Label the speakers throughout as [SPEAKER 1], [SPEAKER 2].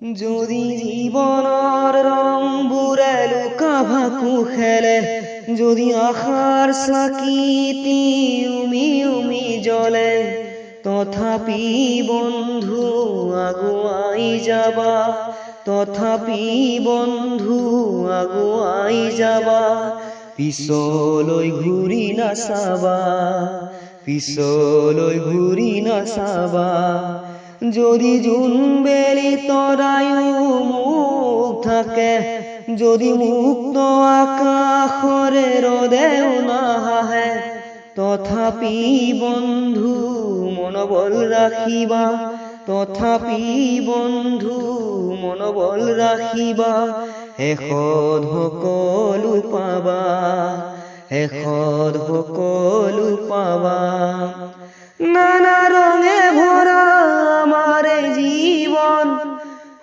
[SPEAKER 1] যদি জীবনৰ ৰংবোৰে লুকা ভাকু খেলে, যদি আশাৰ চাকিটি উমি উমি জ্বলে, তথাপি বন্ধু আগুৱাই যাবা, তথাপি বন্ধু আগুৱাই যাবা, পিছলৈ ঘূৰি নাচাবা, পিছলৈ ঘূৰি নাচাবা। যদি জোনবেলি তৰায়ো মুখ থাকে, যদি মুক্ত আকাশৰে ৰদেও নাহাহে, তথাপি বন্ধু মনোবল ৰাখিবা, তথাপি বন্ধু মনোবল ৰাখিবা। শেষত সকলো পাবা, শেষত সকলো পাবা। নানা ৰঙে ভৰা আমাৰ জীৱন,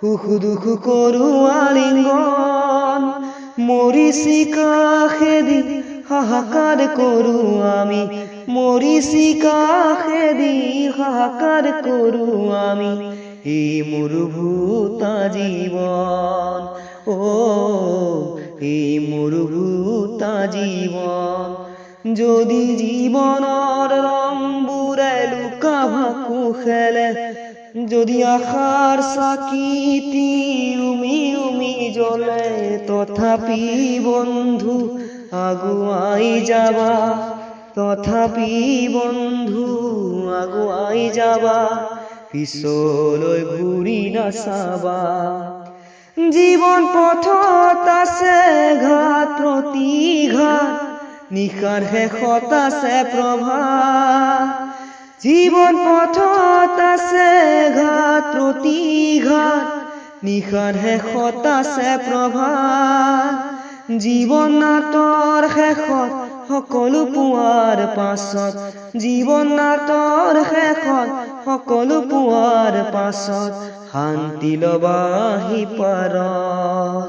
[SPEAKER 1] সুখ দুখ কৰো আলিঙ্গন, মৰিচিকা খেদি হাহাকাৰ কৰো আমি, মৰিচিকা খেদি হাহাকাৰ কৰো আমি। এই মৰুভূতা জীৱন, এই মৰুভূতা জীৱন। যদি জীৱনৰ ৰংবোৰে লুকা ভাকু খেলে, যদি আশাৰ চাকিটি উমি উমি জ্বলে, তথাপি বন্ধু আগুৱাই যাবা, তথাপি বন্ধু আগুৱাই যাবা, পিছলৈ ঘূৰি নাচাবা। জীৱন পথত আছে ঘাট প্ৰতিঘাট, নিশাৰ শেষত আছে প্ৰভাত। জীৱন পথত আছে ঘাট প্ৰতিঘাত, নিশাৰ শেষত আছে প্ৰভাত। জীৱন নাটৰ শেষত সকলো পোৱাৰ পাছত, জীৱন নাটৰ শেষত সকলো পোৱাৰ পাছত, শান্তি লবা সিপাৰত,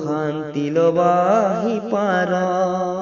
[SPEAKER 1] শান্তি লবা সিপাৰত।